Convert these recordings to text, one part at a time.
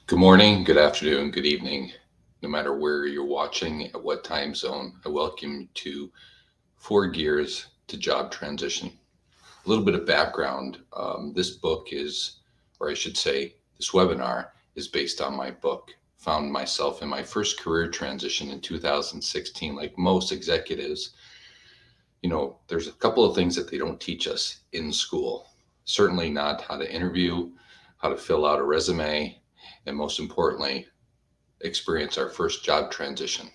Good morning, good afternoon, good evening. No matter where you're watching, at what time zone, I welcome you to Four Gears to Job Transition. A little bit of background. This book is, or I should say, this webinar is based on my book. Found myself in my first career transition in 2016. Like most executives, there's a couple of things that they don't teach us in school. Certainly not how to interview, how to fill out a resume, and most importantly, experience our first job transition.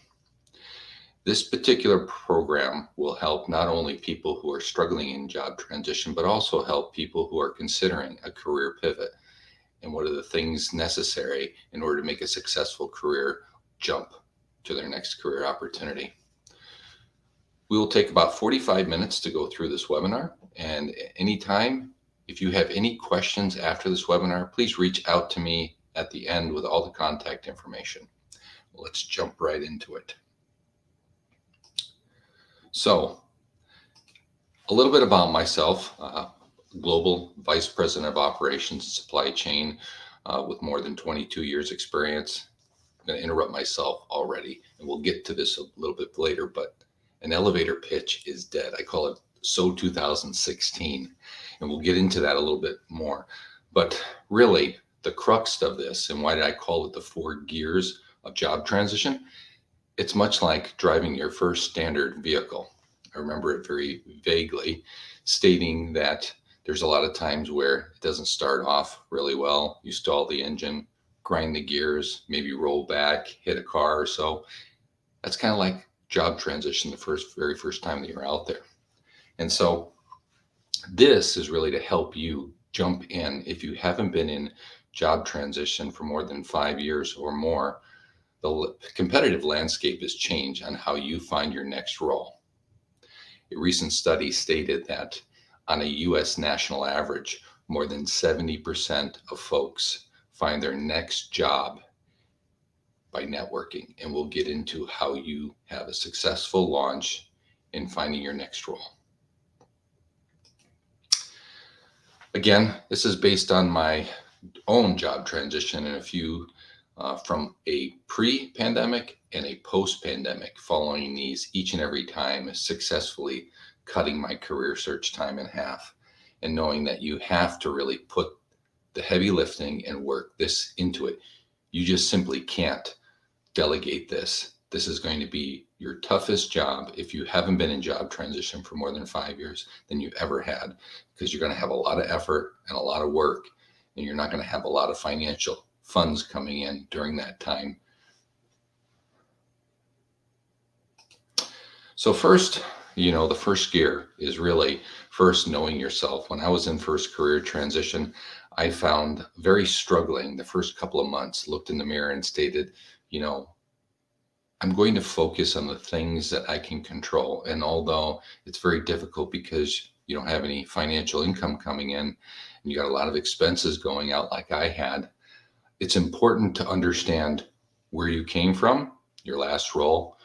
This particular program will help not only people who are struggling in job transition, but also help people who are considering a career pivot and what are the things necessary in order to make a successful career jump to their next career opportunity. We will take about 45 minutes to go through this webinar, and anytime, if you have any questions after this webinar, please reach out to me at the end with all the contact information. Let's jump right into it. So, a little bit about myself, Global Vice President of Operations and Supply Chain with more than 22 years experience. I'm going to interrupt myself already, and we'll get to this a little bit later, but an elevator pitch is dead. I call it So 2016, and we'll get into that a little bit more. But really, the crux of this, and why did I call it the four gears of job transition? It's much like driving your first standard vehicle. I remember it very vaguely, stating that there's a lot of times where it doesn't start off really well. You stall the engine, grind the gears, maybe roll back, hit a car or so. That's kind of like job transition the very first time that you're out there. And so this is really to help you jump in if you haven't been in job transition for more than 5 years or more. The competitive landscape has changed on how you find your next role. A recent study stated that on a US national average, more than 70% of folks find their next job by networking. And we'll get into how you have a successful launch in finding your next role. Again, this is based on my own job transition and a few from a pre-pandemic and a post-pandemic, following these each and every time, successfully cutting my career search time in half, and knowing that you have to really put the heavy lifting and work this into it. You just simply can't delegate this. This is going to be your toughest job if you haven't been in job transition for more than 5 years than you've ever had, because you're going to have a lot of effort and a lot of work, and you're not going to have a lot of financial funds coming in during that time. So first, the first gear is really first knowing yourself. When I was in first career transition, I found very struggling the first couple of months, looked in the mirror and stated, I'm going to focus on the things that I can control. And although it's very difficult because you don't have any financial income coming in and you got a lot of expenses going out like I had, it's important to understand where you came from, your last role,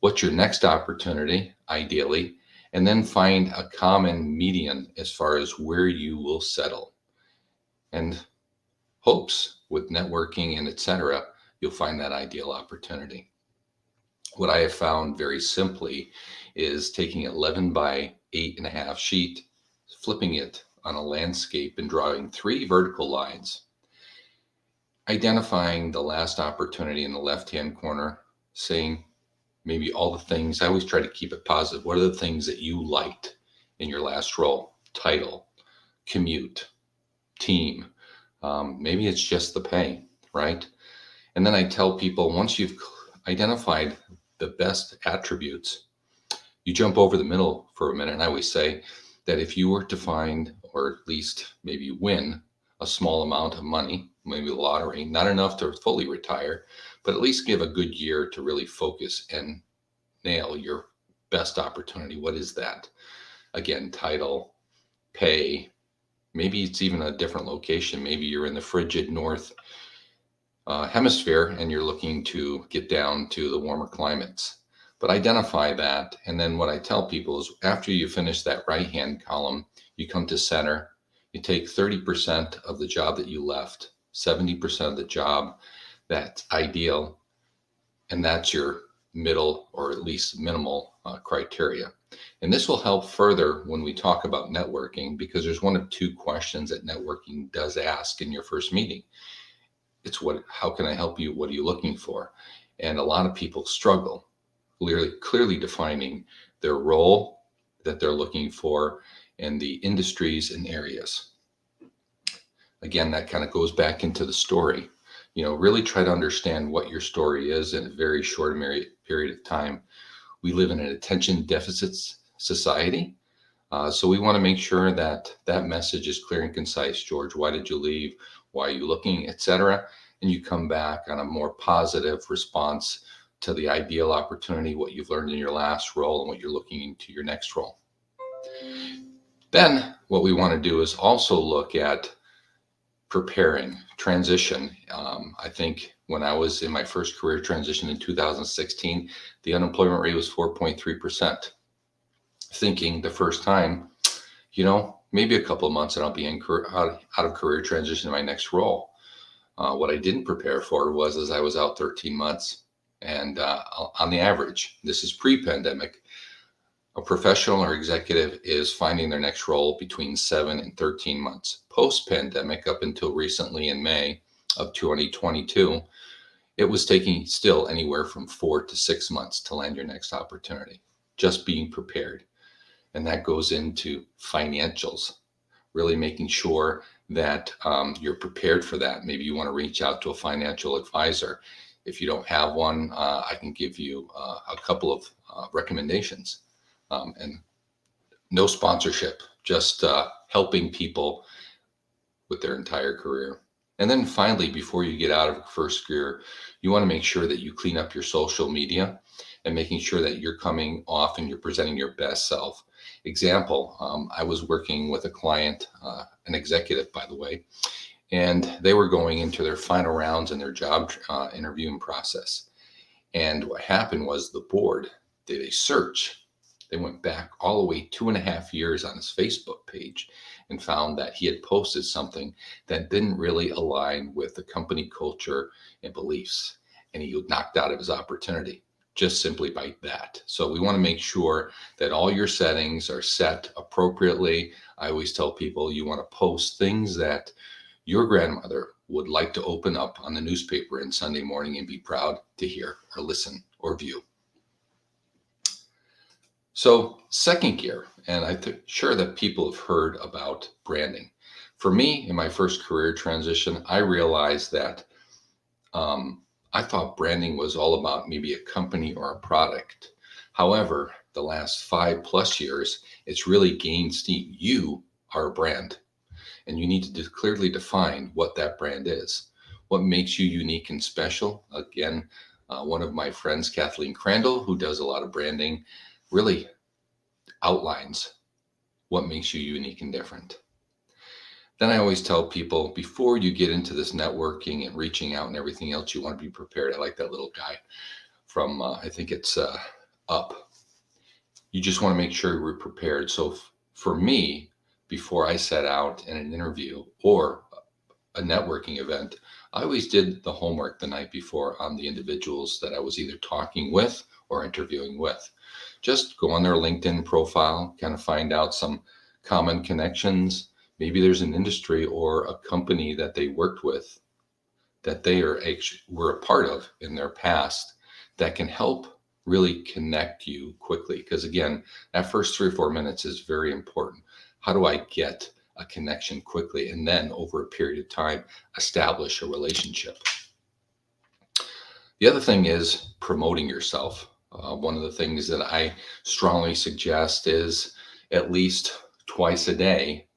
what's your next opportunity, ideally, and then find a common median as far as where you will settle. And hopes with networking and etc., you'll find that ideal opportunity. What I have found very simply is taking 11 by 8.5 sheet, flipping it on a landscape and drawing 3 vertical lines, identifying the last opportunity in the left-hand corner, saying maybe all the things. I always try to keep it positive. What are the things that you liked in your last role? Title, commute, team. Maybe it's just the pay, right? And then I tell people, once you've identified the best attributes, you jump over the middle for a minute. And I always say that if you were to find, or at least maybe win, a small amount of money, maybe the lottery, not enough to fully retire, but at least give a good year to really focus and nail your best opportunity. What is that? Again, title, pay, maybe it's even a different location. Maybe you're in the frigid north hemisphere and you're looking to get down to the warmer climates. But identify that. And then what I tell people is after you finish that right hand column, you come to center, you take 30% of the job that you left, 70% of the job that's ideal, and that's your middle or at least minimal criteria. And this will help further when we talk about networking, because there's one of two questions that networking does ask in your first meeting. It's how can I help you? What are you looking for? And a lot of people struggle clearly defining their role that they're looking for and the industries and areas. Again, that kind of goes back into the story. Really try to understand what your story is in a very short period of time. We live in an attention deficit society. So we want to make sure that that message is clear and concise. George, why did you leave? Why are you looking, etc. And you come back on a more positive response to the ideal opportunity, what you've learned in your last role, and what you're looking into your next role. Then what we want to do is also look at preparing transition. I think when I was in my first career transition in 2016, the unemployment rate was 4.3%. Thinking the first time, maybe a couple of months and I'll be out of career transition in my next role. What I didn't prepare for was I was out 13 months. And on the average, this is pre-pandemic, a professional or executive is finding their next role between 7 and 13 months. Post-pandemic, up until recently in May of 2022, it was taking still anywhere from 4 to 6 months to land your next opportunity. Just being prepared. And that goes into financials, really making sure that you're prepared for that. Maybe you want to reach out to a financial advisor. If you don't have one, I can give you a couple of recommendations. And no sponsorship, just helping people with their entire career. And then finally, before you get out of first gear, you want to make sure that you clean up your social media and making sure that you're coming off and you're presenting your best self. Example, I was working with a client, an executive, by the way, and they were going into their final rounds in their job interviewing process. And what happened was the board did a search. They went back all the way 2.5 years on his Facebook page and found that he had posted something that didn't really align with the company culture and beliefs. And he was knocked out of his opportunity just simply by that. So we want to make sure that all your settings are set appropriately. I always tell people you want to post things that your grandmother would like to open up on the newspaper on Sunday morning and be proud to hear or listen or view. So second gear, and I'm sure that people have heard about branding. For me, in my first career transition, I realized that I thought branding was all about maybe a company or a product. However, the last 5+ years, it's really gained steam. You are a brand, and you need to clearly define what that brand is. What makes you unique and special? Again, one of my friends, Kathleen Crandall, who does a lot of branding, really outlines what makes you unique and different. Then I always tell people, before you get into this networking and reaching out and everything else, you want to be prepared. I like that little guy from, I think it's Up. You just want to make sure you're prepared. So for me, before I set out in an interview or a networking event, I always did the homework the night before on the individuals that I was either talking with or interviewing with. Just go on their LinkedIn profile, kind of find out some common connections. Maybe there's an industry or a company that they worked with that they were a part of in their past that can help really connect you quickly. Because again, that first 3 or 4 minutes is very important. How do I get a connection quickly and then over a period of time establish a relationship? The other thing is promoting yourself. One of the things that I strongly suggest is at least twice a day,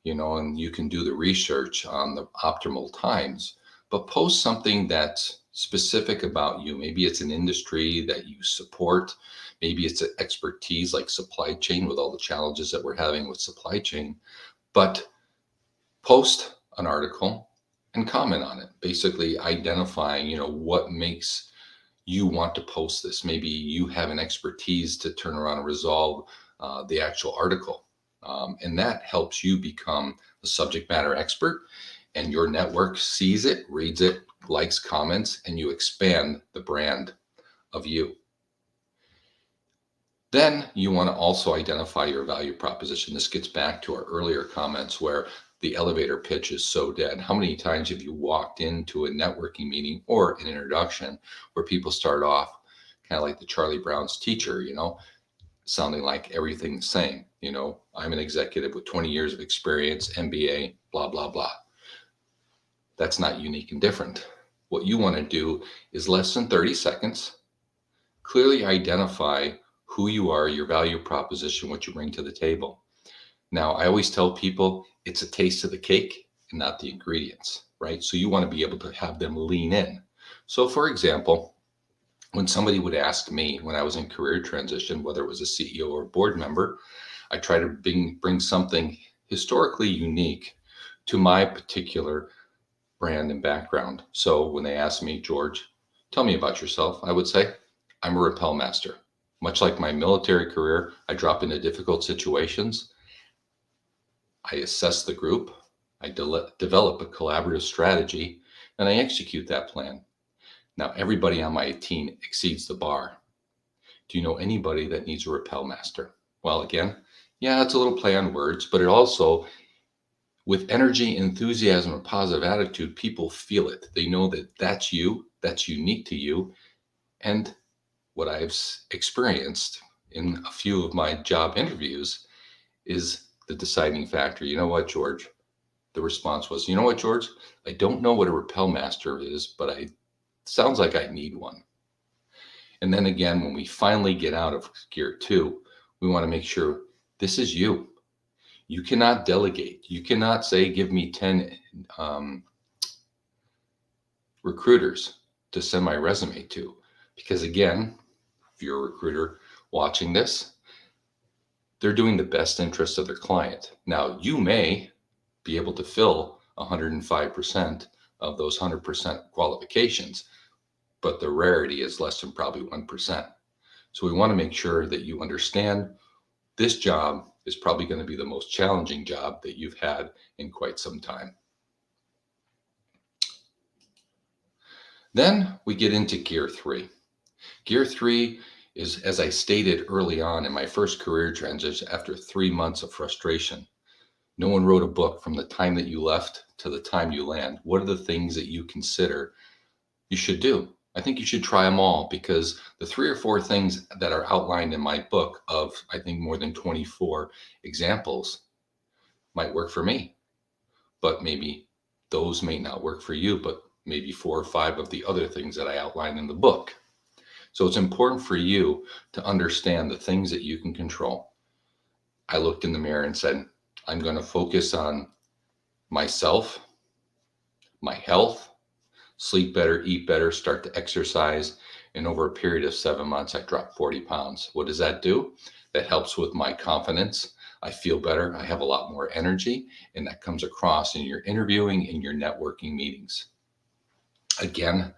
and you can do the research on the optimal times, but post something that's specific about you. Maybe it's an industry that you support. Maybe it's an expertise like supply chain with all the challenges that we're having with supply chain, but post an article and comment on it, basically identifying, what makes you want to post this. Maybe you have an expertise to turn around and resolve the actual article. And that helps you become a subject matter expert. and your network sees it, reads it, likes, comments, and you expand the brand of you. Then you want to also identify your value proposition. This gets back to our earlier comments where the elevator pitch is so dead. How many times have you walked into a networking meeting or an introduction where people start off kind of like the Charlie Brown's teacher, sounding like everything the same? I'm an executive with 20 years of experience, MBA, blah, blah, blah. That's not unique and different. What you want to do is less than 30 seconds, clearly identify who you are, your value proposition, what you bring to the table. Now, I always tell people it's a taste of the cake and not the ingredients, right? So you want to be able to have them lean in. So, for example, when somebody would ask me when I was in career transition, whether it was a CEO or board member, I try to bring something historically unique to my particular brand and background. So when they ask me, George, tell me about yourself, I would say, I'm a rappel master. Much like my military career, I drop into difficult situations. I assess the group. I develop a collaborative strategy, and I execute that plan. Now, everybody on my team exceeds the bar. Do you know anybody that needs a rappel master? Well, again, yeah, it's a little play on words, but it also, with energy, enthusiasm, and positive attitude, people feel it. They know that that's you, that's unique to you. And what I've experienced in a few of my job interviews is the deciding factor. You know what, George? The response was, you know what, George? I don't know what a rappel master is, but I sounds like I need one. And then again, when we finally get out of gear 2, we want to make sure this is you. You cannot delegate. You cannot say, give me 10 recruiters to send my resume to. Because again, if you're a recruiter watching this, they're doing the best interest of their client. Now, you may be able to fill 105% of those 100% qualifications, but the rarity is less than probably 1%. So we want to make sure that you understand this job is probably going to be the most challenging job that you've had in quite some time. Then we get into gear 3. Gear 3 is, as I stated early on in my first career transition, after 3 months of frustration. No one wrote a book from the time that you left to the time you land. What are the things that you consider you should do? I think you should try them all, because the 3 or 4 things that are outlined in my book of, I think, more than 24 examples might work for me, but maybe those may not work for you, but maybe 4 or 5 of the other things that I outlined in the book. So it's important for you to understand the things that you can control. I looked in the mirror and said, I'm going to focus on myself, my health, sleep better, eat better, start to exercise. And over a period of 7 months, I dropped 40 pounds. What does that do? That helps with my confidence. I feel better. I have a lot more energy, and that comes across in your interviewing and your networking meetings. Again,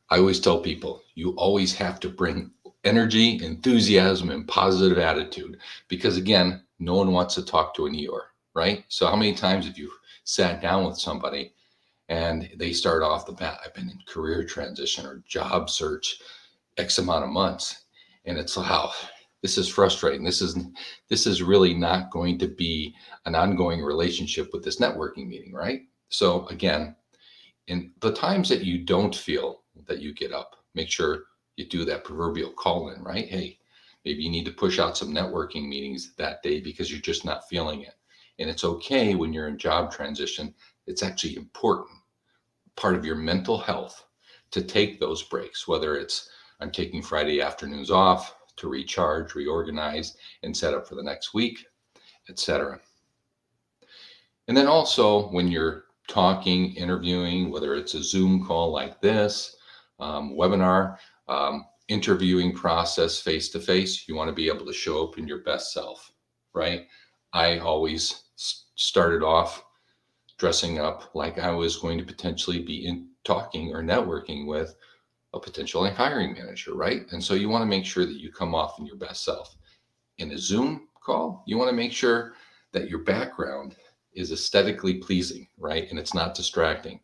I always tell people, you always have to bring energy, enthusiasm, and positive attitude, because again, no one wants to talk to an Eeyore, right? So how many times have you sat down with somebody and they start off the bat, I've been in career transition or job search X amount of months, and it's, wow, this is frustrating. This is really not going to be an ongoing relationship with this networking meeting, right? So again, in the times that you don't feel that you get up, make sure you do that proverbial call in, right? Hey, maybe you need to push out some networking meetings that day because you're just not feeling it. And it's okay when you're in job transition. It's actually important, part of your mental health, to take those breaks, whether it's I'm taking Friday afternoons off to recharge, reorganize, and set up for the next week, etc. And then also when you're talking, interviewing, whether it's a Zoom call like this, webinar, interviewing process face to face, you want to be able to show up in your best self, right? I always started off dressing up like I was going to potentially be talking or networking with a potential hiring manager, right? And so you want to make sure that you come off in your best self. In a Zoom call, you want to make sure that your background is aesthetically pleasing, right? And it's not distracting.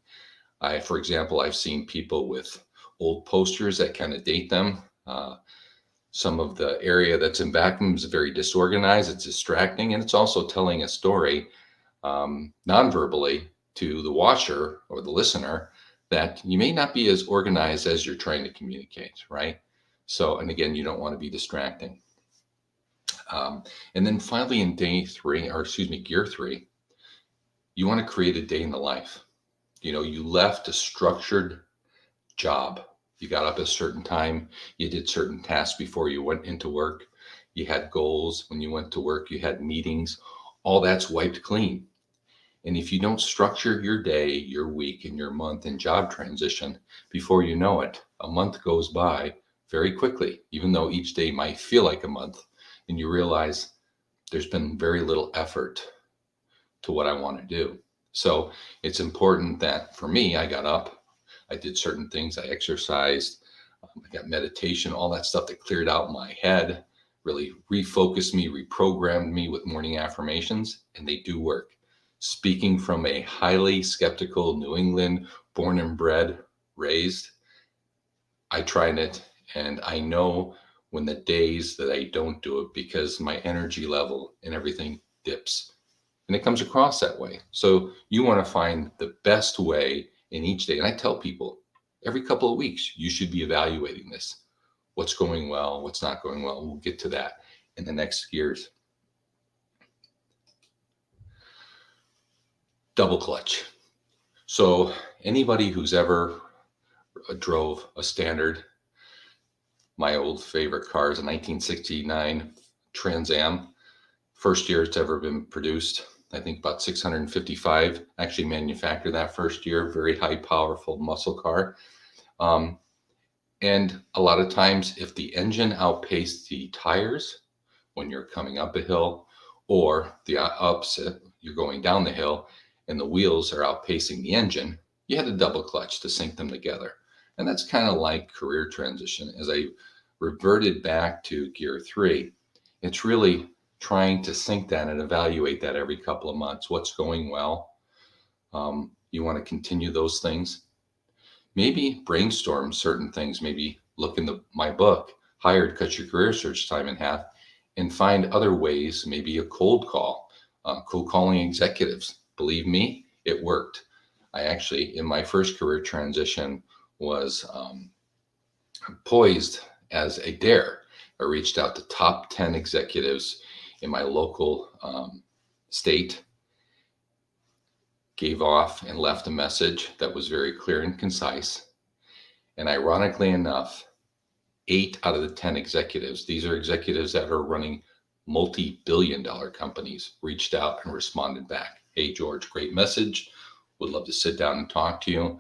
For example, I've seen people with old posters that kind of date them. Some of the area that's in back of them is very disorganized. It's distracting, and it's also telling a story non-verbally to the watcher or the listener that you may not be as organized as you're trying to communicate, right? So, and again, you don't want to be distracting. And then finally, in gear three, you want to create a day in the life. You left a structured job. You got up at a certain time. You did certain tasks before you went into work. You had goals when you went to work. You had meetings. All that's wiped clean. And if you don't structure your day, your week, and your month in job transition, before you know it, a month goes by very quickly, even though each day might feel like a month. And you realize there's been very little effort to what I want to do. So it's important that for me, I got up, I did certain things, I exercised, I got meditation, all that stuff that cleared out my head, really refocused me, reprogrammed me with morning affirmations, and they do work. Speaking from a highly skeptical New England, born and bred, raised, I tried it, and I know when the days that I don't do it because my energy level and everything dips. And it comes across that way. So you want to find the best way in each day. And I tell people every couple of weeks, you should be evaluating this. What's going well, what's not going well. We'll get to that in the next years. Double clutch. So anybody who's ever drove a Standard, my old favorite car is a 1969 Trans Am, first year it's ever been produced. I think about 655 actually manufactured that first year. Very high, powerful muscle car. And a lot of times, if the engine outpaced the tires when you're coming up a hill, or the opposite, you're going down the hill and the wheels are outpacing the engine, you had a double clutch to sync them together. And that's kind of like career transition. As I reverted back to gear three, it's really trying to sync that and evaluate that every couple of months. What's going well? You want to continue those things. Maybe brainstorm certain things. Maybe look in my book, Hired, Cut Your Career Search Time in Half, and find other ways, maybe a cold call, cold calling executives. Believe me, it worked. I actually, in my first career transition, was poised as a dare. I reached out to top 10 executives in my local state, gave off and left a message that was very clear and concise. And ironically enough, 8 out of the 10 executives, these are executives that are running multi-billion-dollar companies, reached out and responded back. Hey, George, great message. Would love to sit down and talk to you.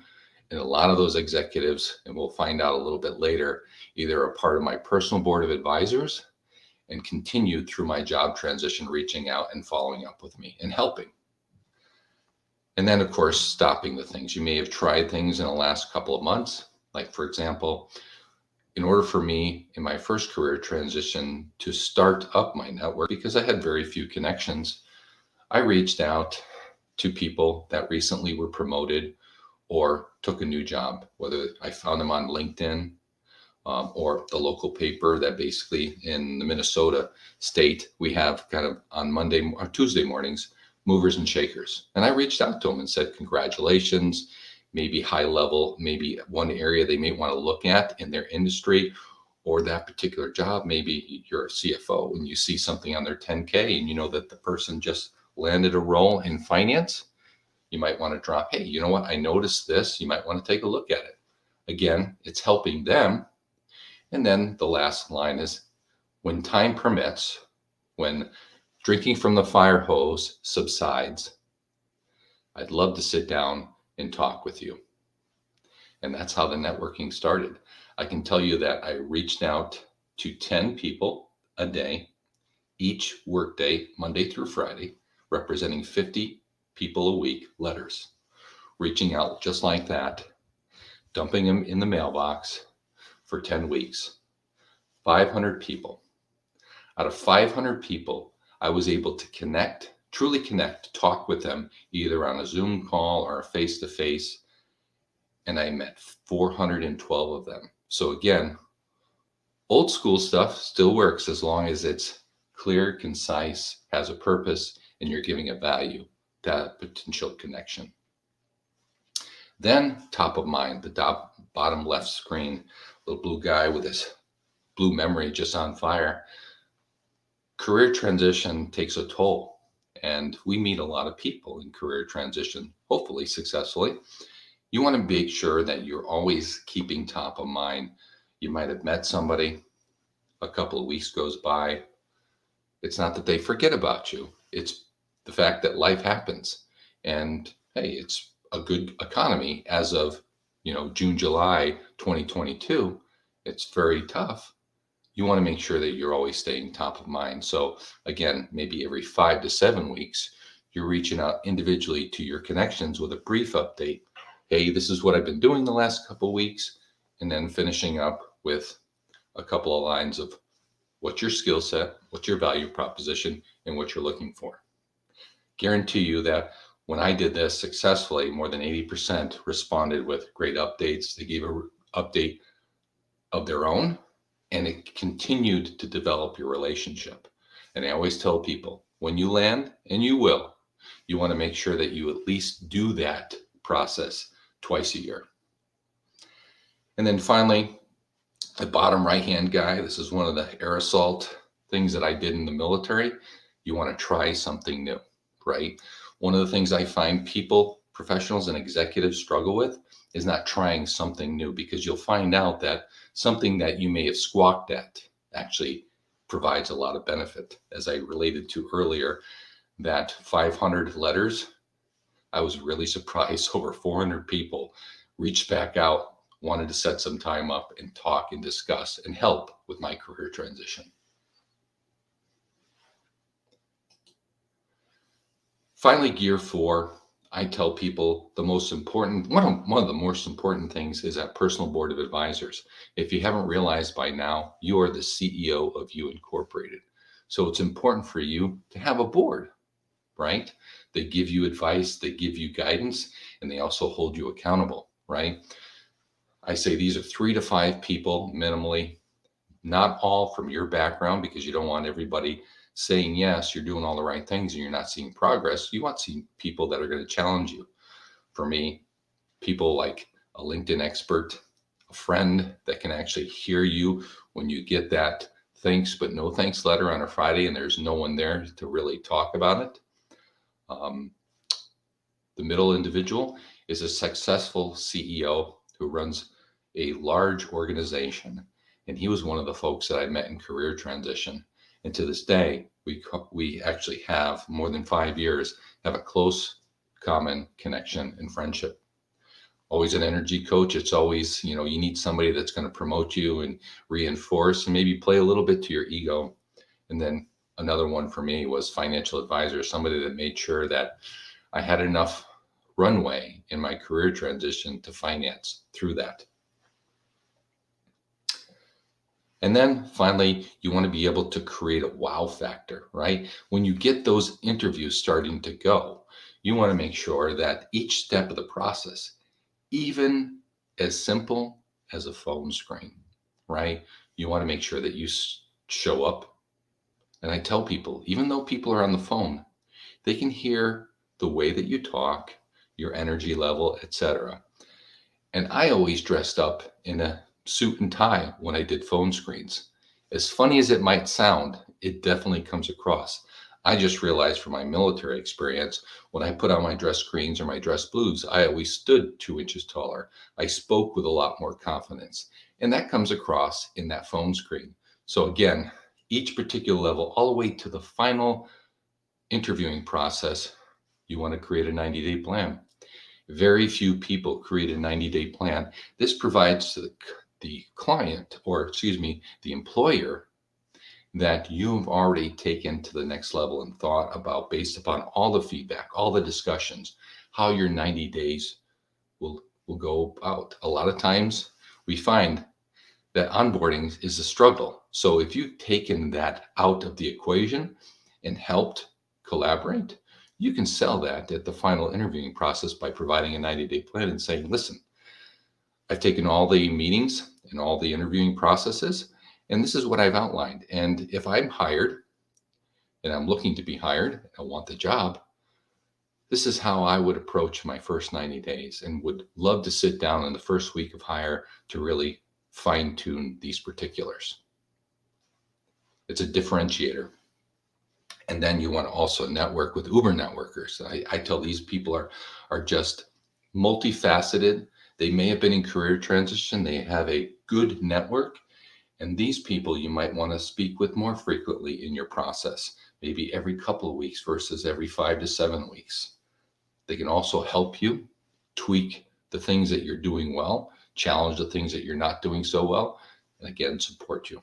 And a lot of those executives, and we'll find out a little bit later, either a part of my personal board of advisors and continued through my job transition, reaching out and following up with me and helping. And then, of course, stopping the things. You may have tried things in the last couple of months. Like, for example, in order for me in my first career transition to start up my network, because I had very few connections, I reached out to people that recently were promoted or took a new job, whether I found them on LinkedIn or the local paper that basically in the Minnesota state, we have kind of on Monday or Tuesday mornings, movers and shakers. And I reached out to them and said, congratulations, maybe high level, maybe one area they may want to look at in their industry or that particular job. Maybe you're a CFO and you see something on their 10K and you know that the person just landed a role in finance. You might want to drop, hey, you know what? I noticed this. You might want to take a look at it. Again, it's helping them. And then the last line is when time permits, when drinking from the fire hose subsides, I'd love to sit down and talk with you. And that's how the networking started. I can tell you that I reached out to 10 people a day, each workday, Monday through Friday, representing 50 people a week, letters, reaching out just like that, dumping them in the mailbox for 10 weeks. 500 people. Out of 500 people, I was able to connect, truly connect, talk with them either on a Zoom call or a face to face. And I met 412 of them. So again, old school stuff still works as long as it's clear, concise, has a purpose, and you're giving a value, that potential connection. Then top of mind, the bottom left screen, little blue guy with his blue memory just on fire. Career transition takes a toll, and we meet a lot of people in career transition, hopefully successfully. You want to make sure that you're always keeping top of mind. You might have met somebody, a couple of weeks goes by. It's not that they forget about you. It's the fact that life happens. And hey, it's a good economy as of, June, July 2022. It's very tough. You want to make sure that you're always staying top of mind. So again, maybe every 5 to 7 weeks, you're reaching out individually to your connections with a brief update. Hey, this is what I've been doing the last couple of weeks. And then finishing up with a couple of lines of what's your skill set, what's your value proposition, and what you're looking for. Guarantee you that when I did this successfully, more than 80% responded with great updates. They gave an update of their own, and it continued to develop your relationship. And I always tell people, when you land, and you will, you want to make sure that you at least do that process twice a year. And then finally, the bottom right-hand guy, this is one of the air assault things that I did in the military. You want to try something new, right? One of the things I find people, professionals and executives struggle with is not trying something new, because you'll find out that something that you may have squawked at actually provides a lot of benefit. As I related to earlier, that 500 letters, I was really surprised. Over 400 people reached back out, wanted to set some time up and talk and discuss and help with my career transition. Finally, gear 4, I tell people the most important, one of the most important things is that personal board of advisors. If you haven't realized by now, you are the CEO of You Incorporated. So it's important for you to have a board, right? They give you advice, they give you guidance, and they also hold you accountable, right? I say these are 3 to 5 people minimally, not all from your background, because you don't want everybody saying, yes, you're doing all the right things and you're not seeing progress. You want to see people that are going to challenge you. For me, people like a LinkedIn expert, a friend that can actually hear you when you get that thanks but no thanks letter on a Friday and there's no one there to really talk about it. The middle individual is a successful CEO who runs a large organization. And he was one of the folks that I met in career transition. And to this day, we actually have more than 5 years, have a close common connection and friendship. Always an energy coach. It's always, you need somebody that's going to promote you and reinforce and maybe play a little bit to your ego. And then another one for me was financial advisor, somebody that made sure that I had enough runway in my career transition to finance through that. And then finally, you want to be able to create a wow factor, right? When you get those interviews starting to go, you want to make sure that each step of the process, even as simple as a phone screen, right? You want to make sure that you show up. And I tell people, even though people are on the phone, they can hear the way that you talk, your energy level, etc. And I always dressed up in a suit and tie when I did phone screens. As funny as it might sound, it definitely comes across. I just realized from my military experience, when I put on my dress greens or my dress blues, I always stood 2 inches taller. I spoke with a lot more confidence. And that comes across in that phone screen. So again, each particular level, all the way to the final interviewing process, you want to create a 90-day plan. Very few people create a 90-day plan. This provides to the client, or excuse me, the employer, that you've already taken to the next level and thought about, based upon all the feedback, all the discussions, how your 90 days will go out. A lot of times we find that onboarding is a struggle. So if you've taken that out of the equation and helped collaborate, You can sell that at the final interviewing process by providing a 90-day plan and saying, listen, I've taken all the meetings and all the interviewing processes, and this is what I've outlined. And if I'm hired and I'm looking to be hired, I want the job, this is how I would approach my first 90 days and would love to sit down in the first week of hire to really fine tune these particulars. It's a differentiator. And then you want to also network with Uber networkers. I tell these people are just multifaceted. They may have been in career transition. They have a good network. And these people you might want to speak with more frequently in your process, maybe every couple of weeks versus every 5 to 7 weeks. They can also help you tweak the things that you're doing well, challenge the things that you're not doing so well, and again, support you.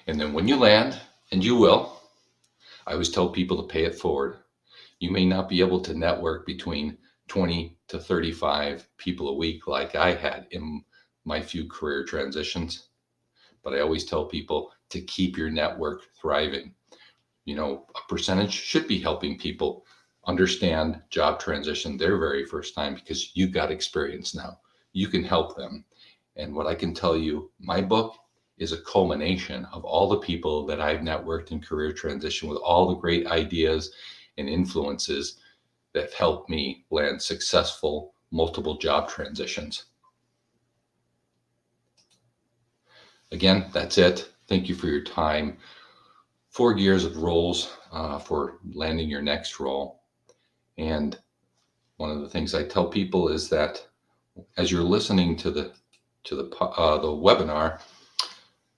And then when you land, and you will, I always tell people to pay it forward. You may not be able to network between 20 to 35 people a week like I had in my few career transitions, but I always tell people to keep your network thriving. A percentage should be helping people understand job transition their very first time because you got experience now. You can help them. And what I can tell you, my book is a culmination of all the people that I've networked in career transition with all the great ideas and influences that helped me land successful multiple job transitions. Again, that's it. Thank you for your time. 4 years of roles for landing your next role. And one of the things I tell people is that as you're listening to the webinar,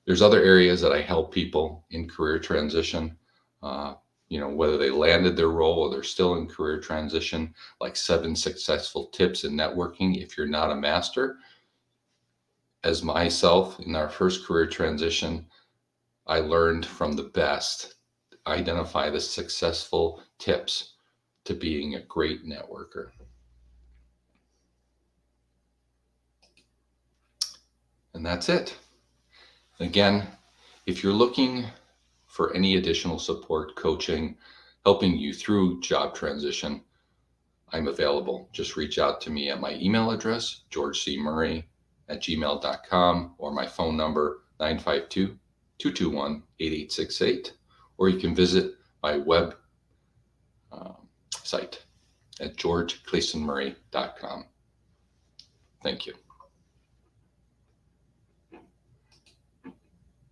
there's other areas that I help people in career transition. Whether they landed their role or they're still in career transition, like 7 successful tips in networking if you're not a master. As myself in our first career transition, I learned from the best, identify the successful tips to being a great networker. And that's it. Again, if you're looking for any additional support, coaching, helping you through job transition, I'm available. Just reach out to me at my email address, georgecmurray@gmail.com, or my phone number, 952-221-8868, or you can visit my web site at georgecleasonmurray.com. Thank you.